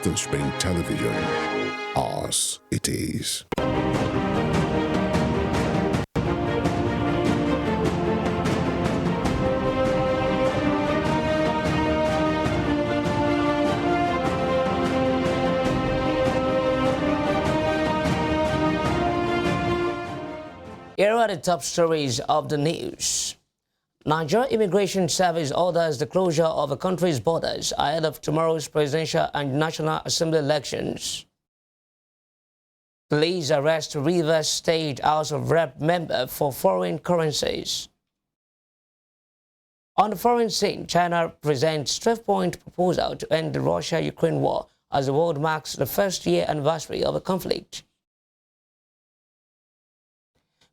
Western Spring Television. Ours it is. Here are the top stories of the news. Nigeria Immigration Service orders the closure of the country's borders ahead of tomorrow's presidential and National Assembly elections. Police arrest Rivers State House of Rep member for foreign currencies. On the foreign scene, China presents 12-point proposal to end the Russia-Ukraine war as the world marks the first-year anniversary of the conflict.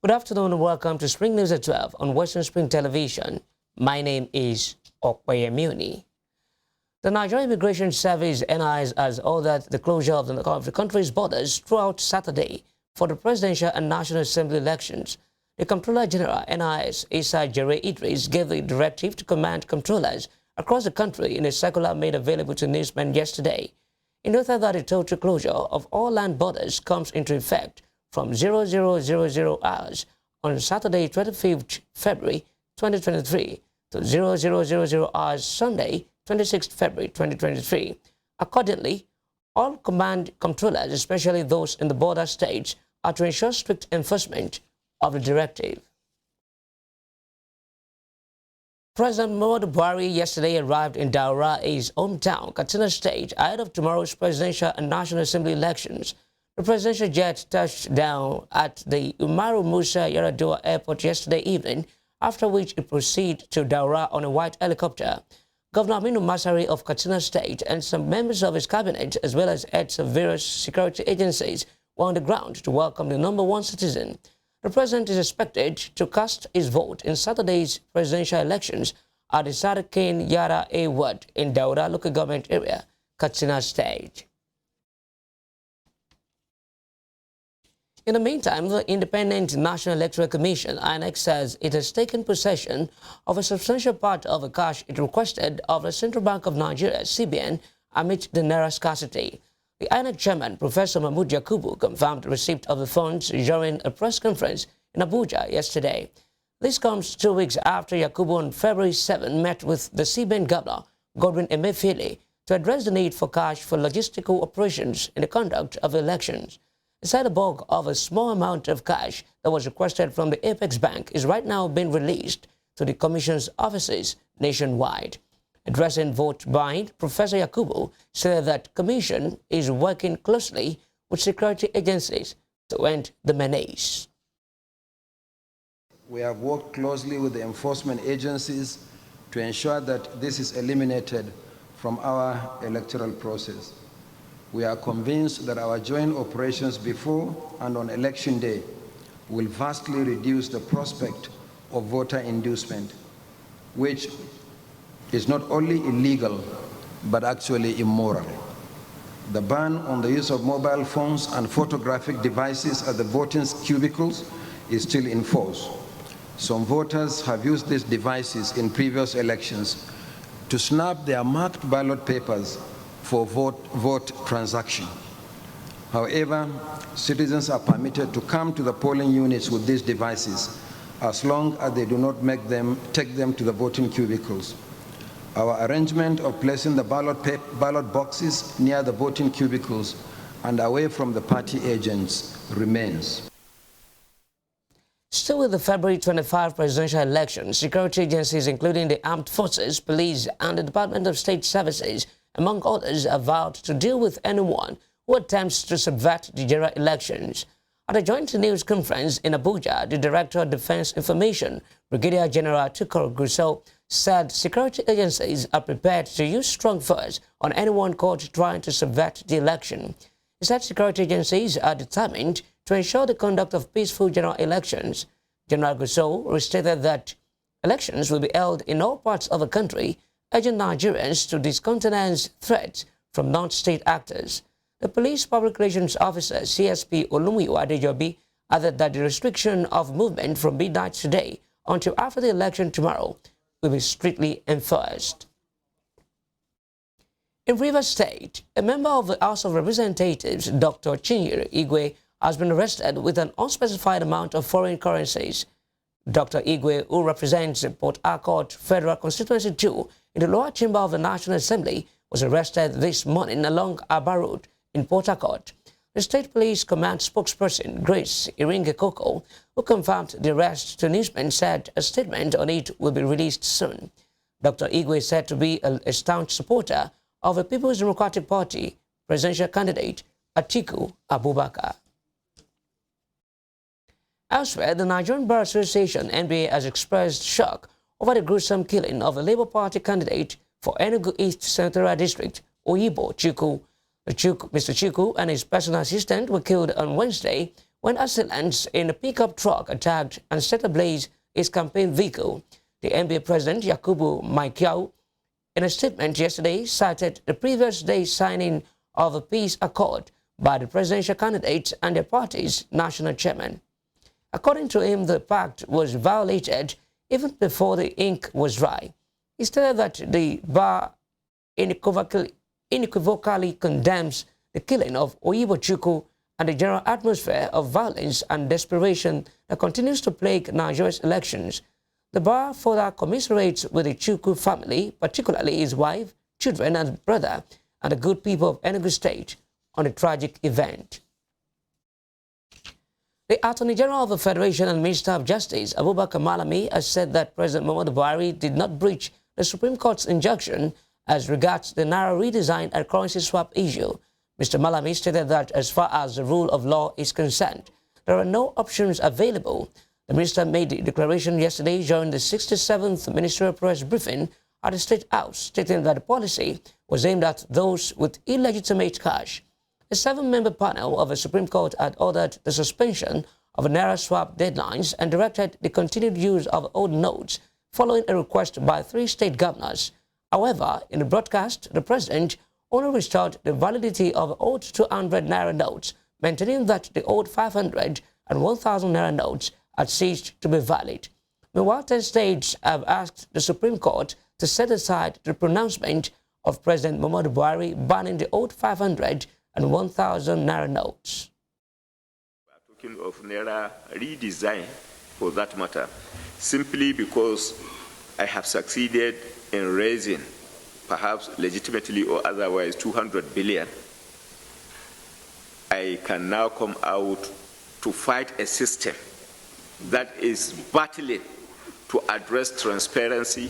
Good afternoon and welcome to Spring News at 12 on Western Spring Television. My name is Okweyemuni. The Nigerian Immigration Service (NIS) has ordered the closure of the country's borders throughout Saturday for the presidential and National Assembly elections. The Comptroller General (NIS) Issa Jere Idris gave the directive to command controllers across the country in a circular made available to newsmen yesterday. He noted that the total closure of all land borders comes into effect from 0000 hours on Saturday, 25th February 2023 to 0000 hours Sunday, 26th February 2023. Accordingly, all command controllers, especially those in the border states, are to ensure strict enforcement of the directive. President Muhammadu Buhari yesterday arrived in Daura, his hometown, Katsina State, ahead of tomorrow's presidential and National Assembly elections. The presidential jet touched down at the Umaru Musa Yar'Adua Airport yesterday evening, after which it proceeded to Daura on a white helicopter. Governor Aminu Masari of Katsina State and some members of his cabinet, as well as heads of various security agencies, were on the ground to welcome the #1 citizen. The president is expected to cast his vote in Saturday's presidential elections at the Sarakin Yara A ward in Daura local government area, Katsina State. In the meantime, the Independent National Electoral Commission (INEC) says it has taken possession of a substantial part of the cash it requested of the Central Bank of Nigeria (CBN) amid the naira scarcity. The INEC chairman, Professor Mahmood Yakubu, confirmed the receipt of the funds during a press conference in Abuja yesterday. This comes 2 weeks after Yakubu on February 7 met with the CBN governor, Godwin Emefiele, to address the need for cash for logistical operations in the conduct of elections. He said the bulk of a small amount of cash that was requested from the Apex Bank is right now being released to the Commission's offices nationwide. Addressing vote buying, Professor Yakubu said that Commission is working closely with security agencies to end the menace. We have worked closely with the enforcement agencies to ensure that this is eliminated from our electoral process. We are convinced that our joint operations before and on election day will vastly reduce the prospect of voter inducement, which is not only illegal, but actually immoral. The ban on the use of mobile phones and photographic devices at the voting cubicles is still in force. Some voters have used these devices in previous elections to snap their marked ballot papers for vote transaction. However, citizens are permitted to come to the polling units with these devices as long as they do not take them to the voting cubicles. Our arrangement of placing the ballot boxes near the voting cubicles and away from the party agents remains. Still with the February 25 presidential election, security agencies including the Armed Forces, Police and the Department of State Services, among others, have vowed to deal with anyone who attempts to subvert the general elections. At a joint news conference in Abuja, the Director of Defense Information, Brigadier General Tukur Gusau, said security agencies are prepared to use strong force on anyone caught trying to subvert the election. He said security agencies are determined to ensure the conduct of peaceful general elections. General Gusau restated that elections will be held in all parts of the country, urging Nigerians to discountenance threats from non-state actors. The Police Public Relations Officer, CSP Olumuyiwa Adejobi, added that the restriction of movement from midnight today until after the election tomorrow will be strictly enforced. In Rivers State, a member of the House of Representatives, Dr. Chinyere Igwe, has been arrested with an unspecified amount of foreign currencies. Dr. Igwe, who represents Port Harcourt Federal Constituency 2 in the lower chamber of the National Assembly, was arrested this morning along Aba Road in Port Harcourt. The State Police Command spokesperson, Grace Iringekoko, who confirmed the arrest to newsmen, said a statement on it will be released soon. Dr. Igwe is said to be a staunch supporter of the People's Democratic Party presidential candidate Atiku Abubakar. Elsewhere, the Nigerian Bar Association (NBA) has expressed shock over the gruesome killing of a Labour Party candidate for Enugu East Senatorial District, Oyibo Chukwu. Mr. Chukwu and his personal assistant were killed on Wednesday when assailants in a pickup truck attacked and set ablaze his campaign vehicle. The NBA president, Yakubu Maikiau, in a statement yesterday, cited the previous day's signing of a peace accord by the presidential candidates and their party's national chairman. According to him, the pact was violated even before the ink was dry. He stated that the bar unequivocally condemns the killing of Oyibo Chukwu and the general atmosphere of violence and desperation that continues to plague Nigeria's elections. The bar further commiserates with the Chukwu family, particularly his wife, children and brother, and the good people of Enugu State on the tragic event. The Attorney General of the Federation and Minister of Justice, Abubakar Malami, has said that President Muhammadu Buhari did not breach the Supreme Court's injunction as regards the Naira redesign and currency swap issue. Mr. Malami stated that as far as the rule of law is concerned, there are no options available. The minister made the declaration yesterday during the 67th ministerial press briefing at the State House, stating that the policy was aimed at those with illegitimate cash. A 7-member panel of the Supreme Court had ordered the suspension of Naira swap deadlines and directed the continued use of old notes following a request by 3 state governors. However, in the broadcast, the president only restored the validity of old 200 Naira notes, maintaining that the old 500 and 1,000 Naira notes had ceased to be valid. Meanwhile, 10 states have asked the Supreme Court to set aside the pronouncement of President Muhammadu Buhari banning the old 500 and 1,000 Naira notes. We are talking of Naira redesign, for that matter, simply because I have succeeded in raising, perhaps legitimately or otherwise, 200 billion. I can now come out to fight a system that is battling to address transparency,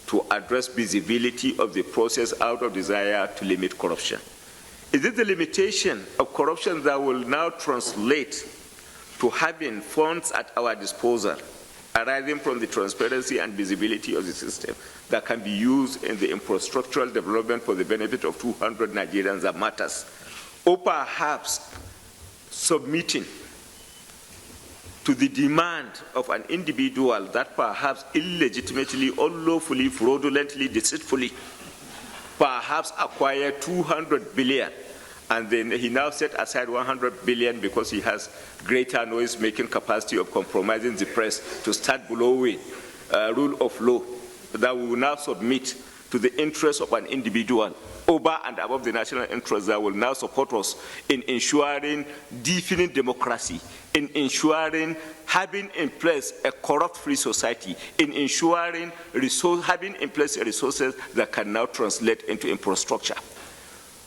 to address visibility of the process out of desire to limit corruption. Is it the limitation of corruption that will now translate to having funds at our disposal arising from the transparency and visibility of the system that can be used in the infrastructural development for the benefit of 200 Nigerians that matters? Or perhaps submitting to the demand of an individual that perhaps illegitimately, unlawfully, fraudulently, deceitfully, perhaps acquired 200 billion, and then he now set aside 100 billion because he has greater noise-making capacity of compromising the press to start blowing rule of law that we will now submit to the interests of an individual over and above the national interests that will now support us in ensuring deepening democracy, in ensuring having in place a corrupt-free society, in ensuring having in place resources that can now translate into infrastructure.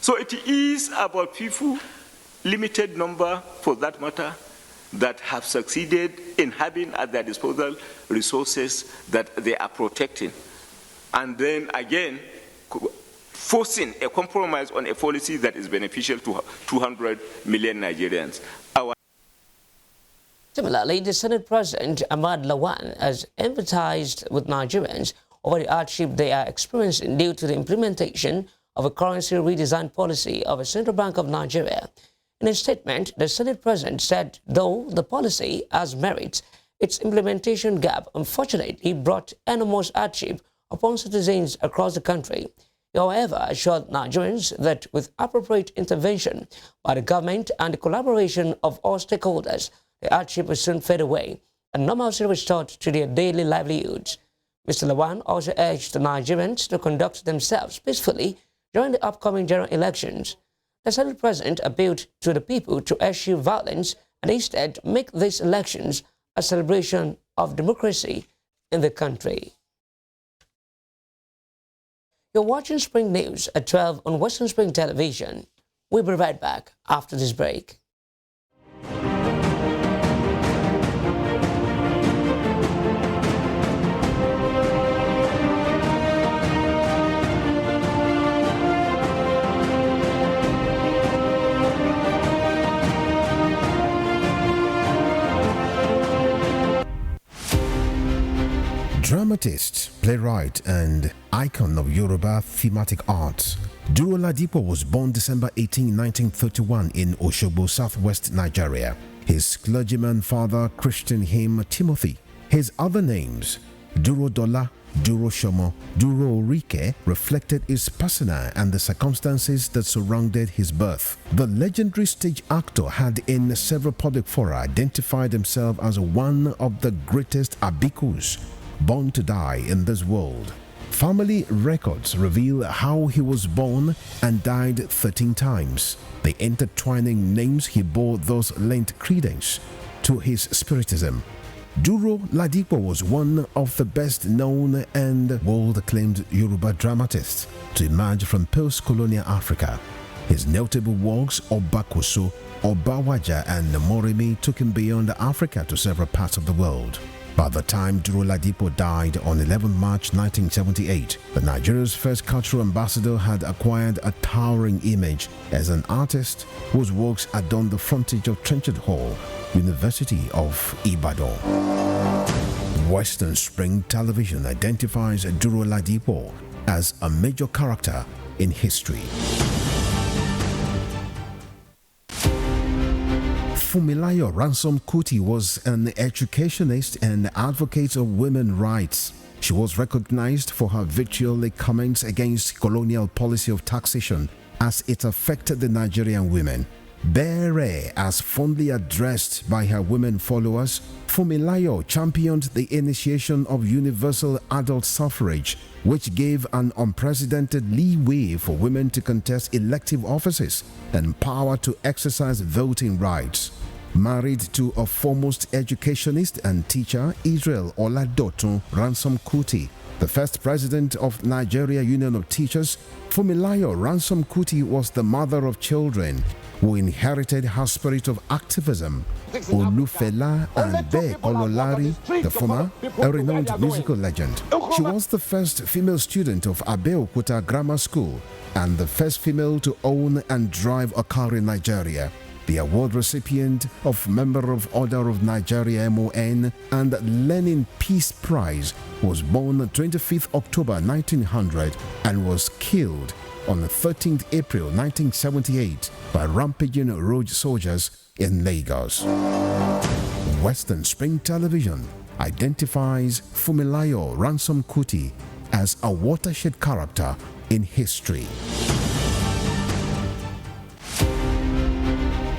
So it is about people, limited number for that matter, that have succeeded in having at their disposal resources that they are protecting. And then again, forcing a compromise on a policy that is beneficial to 200 million Nigerians. Similarly, the Senate President Ahmad Lawan has empathized with Nigerians over the hardship they are experiencing due to the implementation of a currency redesign policy of the Central Bank of Nigeria. In a statement, the Senate President said though the policy has merits, its implementation gap unfortunately brought enormous hardship upon citizens across the country. He, however, assured Nigerians that with appropriate intervention by the government and the collaboration of all stakeholders, the hardship will soon fade away and normalcy restored to their daily livelihoods. Mr. Lawan also urged the Nigerians to conduct themselves peacefully during the upcoming general elections. The Senate President appealed to the people to eschew violence and instead make these elections a celebration of democracy in the country. You're watching Spring News at 12 on Western Spring Television. We'll be right back after this break. Dramatist, playwright, and icon of Yoruba thematic arts, Duro Ladipo was born December 18, 1931 in Osogbo, southwest Nigeria. His clergyman father christened him Timothy. His other names, Duro Dola, Duro Shomo, Duro Orike, reflected his persona and the circumstances that surrounded his birth. The legendary stage actor had in several public fora identified himself as one of the greatest abikus born to die in this world. Family records reveal how he was born and died 13 times. The intertwining names he bore thus lent credence to his spiritism. Duro Ladipo was one of the best known and world-acclaimed Yoruba dramatists to emerge from post-colonial Africa. His notable works, Obakoso, Obawaja, and Moremi, took him beyond Africa to several parts of the world. By the time Duro Ladipo died on 11 March 1978, the Nigeria's first cultural ambassador had acquired a towering image as an artist whose works adorned the frontage of Trenchard Hall, University of Ibadan. Western Spring Television identifies Duro Ladipo as a major character in history. Fumilayo Ransom Kuti was an educationist and advocate of women's rights. She was recognized for her vitriolic comments against colonial policy of taxation as it affected the Nigerian women. Bere, as fondly addressed by her women followers, Fumilayo championed the initiation of universal adult suffrage, which gave an unprecedented leeway for women to contest elective offices and power to exercise voting rights. Married to a foremost educationist and teacher, Israel Oladotun Ransom Kuti, the first president of Nigeria Union of Teachers, Fumilayo Ransom Kuti was the mother of children who inherited her spirit of activism. Olufela and Be Ololari, the former, a renowned musical legend. She was the first female student of Abeokuta Grammar School and the first female to own and drive a car in Nigeria. The award recipient of Member of Order of Nigeria MON and Lenin Peace Prize, was born on 25th October 1900 and was killed on 13th April 1978 by rampaging road soldiers in Lagos. Western Spring Television identifies Fumilayo Ransom Kuti as a watershed character in history.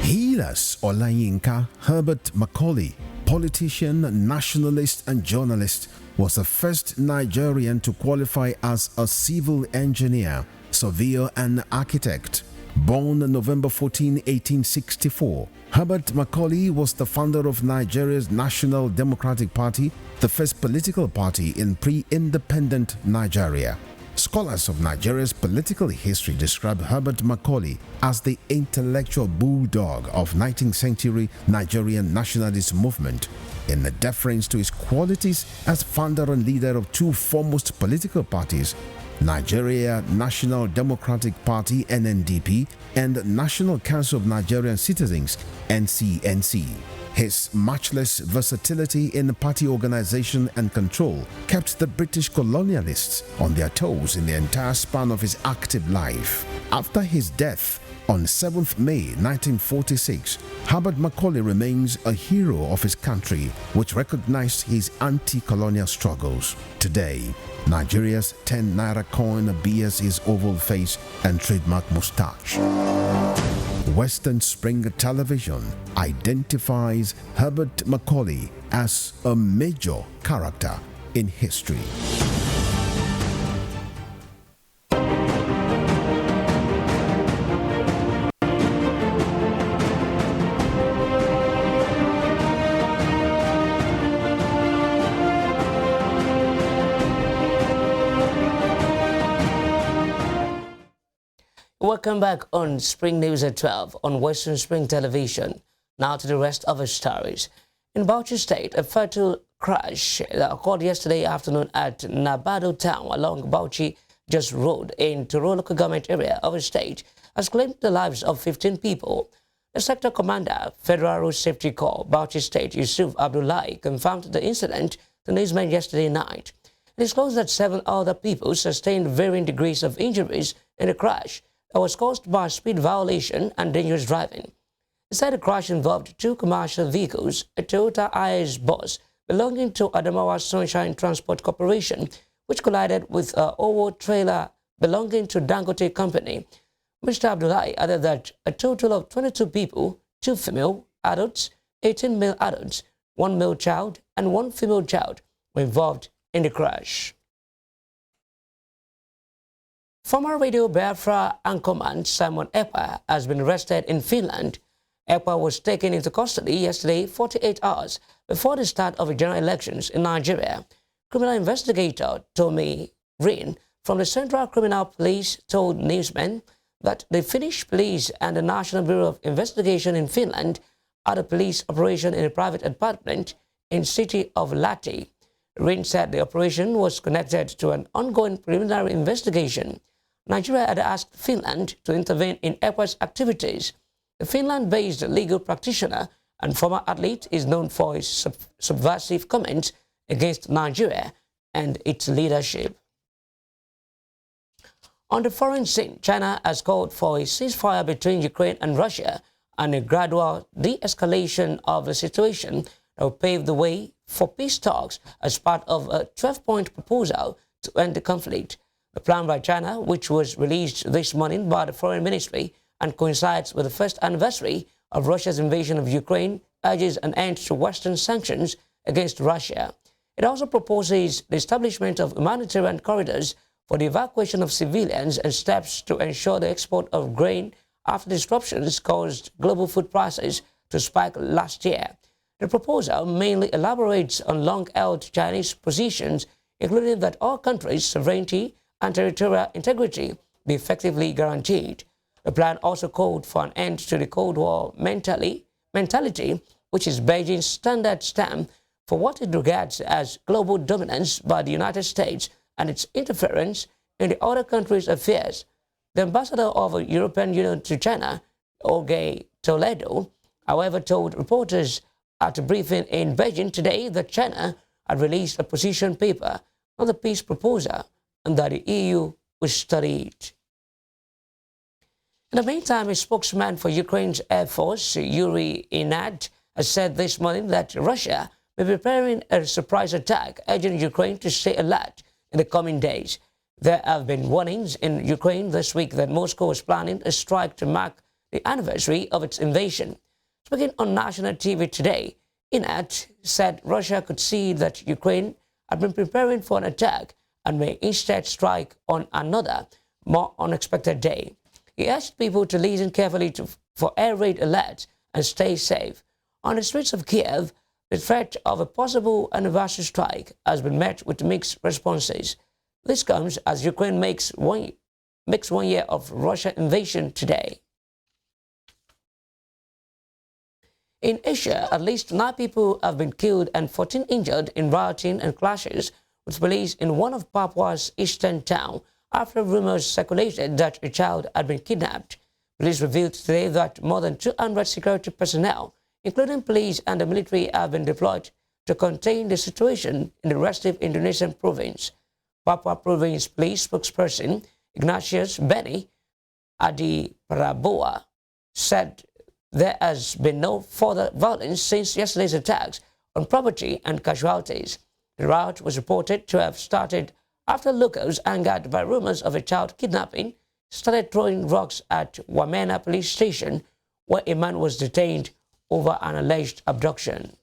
Hilas Olayinka Herbert Macaulay, politician, nationalist, and journalist, was the first Nigerian to qualify as a civil engineer, surveyor, and architect. Born November 14, 1864, Herbert Macaulay was the founder of Nigeria's National Democratic Party, the first political party in pre-independent Nigeria. Scholars of Nigeria's political history describe Herbert Macaulay as the intellectual bulldog of 19th century Nigerian nationalist movement, in deference to his qualities as founder and leader of two foremost political parties, Nigeria National Democratic Party (NNDP) and National Council of Nigerian Citizens (NCNC). His matchless versatility in party organization and control kept the British colonialists on their toes in the entire span of his active life. After his death on 7th May 1946, Herbert Macaulay remains a hero of his country, which recognized his anti-colonial struggles. Today, Nigeria's 10 naira coin bears his oval face and trademark moustache. Western Spring Television identifies Herbert Macaulay as a major character in history. Welcome back on Spring News at 12 on Western Spring Television. Now to the rest of our stories. In Bauchi State, a fatal crash occurred yesterday afternoon at Nabado Town along Bauchi Just Road in Toro local government area of the state has claimed the lives of 15 people. The sector commander, Federal Road Safety Corps, Bauchi State, Yusuf Abdullahi, confirmed the incident to newsmen yesterday night. It disclosed that 7 other people sustained varying degrees of injuries in the crash that was caused by speed violation and dangerous driving. He said the crash involved 2 commercial vehicles, a Toyota IS bus belonging to Adamawa Sunshine Transport Corporation, which collided with a Owo trailer belonging to Dangote Company. Mr. Abdullahi added that a total of 22 people, 2 female adults, 18 male adults, 1 male child, and 1 female child were involved in the crash. Former Radio Biafra anchorman Simon Ekpa has been arrested in Finland. Ekpa was taken into custody yesterday, 48 hours before the start of the general elections in Nigeria. Criminal investigator Tommy Rin from the Central Criminal Police told newsmen that the Finnish police and the National Bureau of Investigation in Finland had a police operation in a private apartment in the city of Lahti. Rin said the operation was connected to an ongoing preliminary investigation. Nigeria had asked Finland to intervene in Ekpa's activities. The Finland-based legal practitioner and former athlete is known for his subversive comments against Nigeria and its leadership. On the foreign scene, China has called for a ceasefire between Ukraine and Russia and a gradual de-escalation of the situation that will pave the way for peace talks as part of a 12-point proposal to end the conflict. The plan by China, which was released this morning by the Foreign Ministry and coincides with the first anniversary of Russia's invasion of Ukraine, urges an end to Western sanctions against Russia. It also proposes the establishment of humanitarian corridors for the evacuation of civilians and steps to ensure the export of grain after disruptions caused global food prices to spike last year. The proposal mainly elaborates on long-held Chinese positions, including that all countries' sovereignty and territorial integrity be effectively guaranteed. The plan also called for an end to the Cold War mentality, which is Beijing's standard stamp for what it regards as global dominance by the United States and its interference in the other countries' affairs. The ambassador of the European Union to China, Jorge Toledo, however, told reporters at a briefing in Beijing today that China had released a position paper on the peace proposal and that the EU will study it. In the meantime, a spokesman for Ukraine's Air Force, Yuri Inat, has said this morning that Russia may be preparing a surprise attack, urging Ukraine to stay alert in the coming days. There have been warnings in Ukraine this week that Moscow is planning a strike to mark the anniversary of its invasion. Speaking on national TV today, Inat said Russia could see that Ukraine had been preparing for an attack and may instead strike on another, more unexpected day. He asked people to listen carefully for air raid alerts and stay safe. On the streets of Kiev, the threat of a possible anniversary strike has been met with mixed responses. This comes as Ukraine makes one year of Russian invasion today. In Asia, at least 9 people have been killed and 14 injured in rioting and clashes with police in one of Papua's eastern towns after rumors circulated that a child had been kidnapped. Police revealed today that more than 200 security personnel, including police and the military, have been deployed to contain the situation in the restive Indonesian province. Papua Province Police spokesperson Ignatius Benny Adi Prabowo said there has been no further violence since yesterday's attacks on property and casualties. The riot was reported to have started after locals, angered by rumors of a child kidnapping, started throwing rocks at Wamena police station, where a man was detained over an alleged abduction.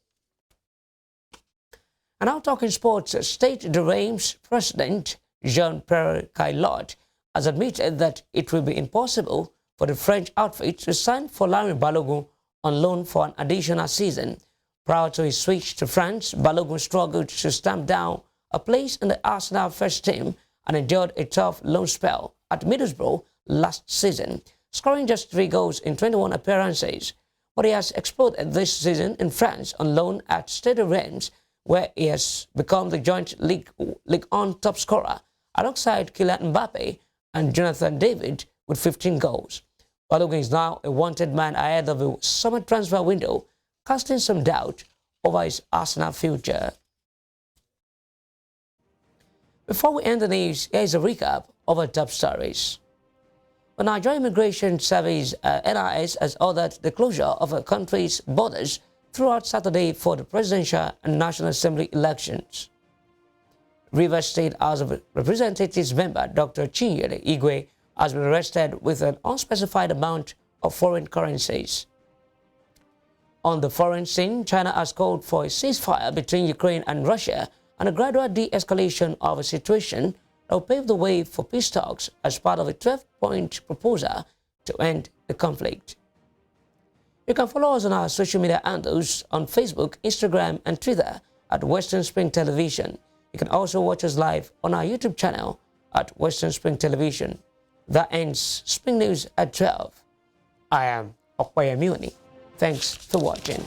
And now talking sports, State de Reims president Jean-Pierre Caillot has admitted that it will be impossible for the French outfit to sign for Larry Balogun on loan for an additional season. Prior to his switch to France, Balogun struggled to stamp down a place in the Arsenal first team and endured a tough loan spell at Middlesbrough last season, scoring just 3 goals in 21 appearances. But he has exploded this season in France on loan at Stade Reims, where he has become the joint Ligue 1 top scorer alongside Kylian Mbappe and Jonathan David with 15 goals. Balogun is now a wanted man ahead of the summer transfer window, casting some doubt over his Arsenal future. Before we end the news, here is a recap of our top stories. The Nigerian Immigration Service NIS has ordered the closure of a country's borders throughout Saturday for the presidential and National Assembly elections. Rivers State House of Representatives member Dr. Chinyere Igwe has been arrested with an unspecified amount of foreign currencies. On the foreign scene, China has called for a ceasefire between Ukraine and Russia and a gradual de-escalation of a situation that will pave the way for peace talks as part of a 12-point proposal to end the conflict. You can follow us on our social media handles on Facebook, Instagram, and Twitter at Western Spring Television. You can also watch us live on our YouTube channel at Western Spring Television. That ends Spring News at 12. I am Okoye Muni. Thanks for watching.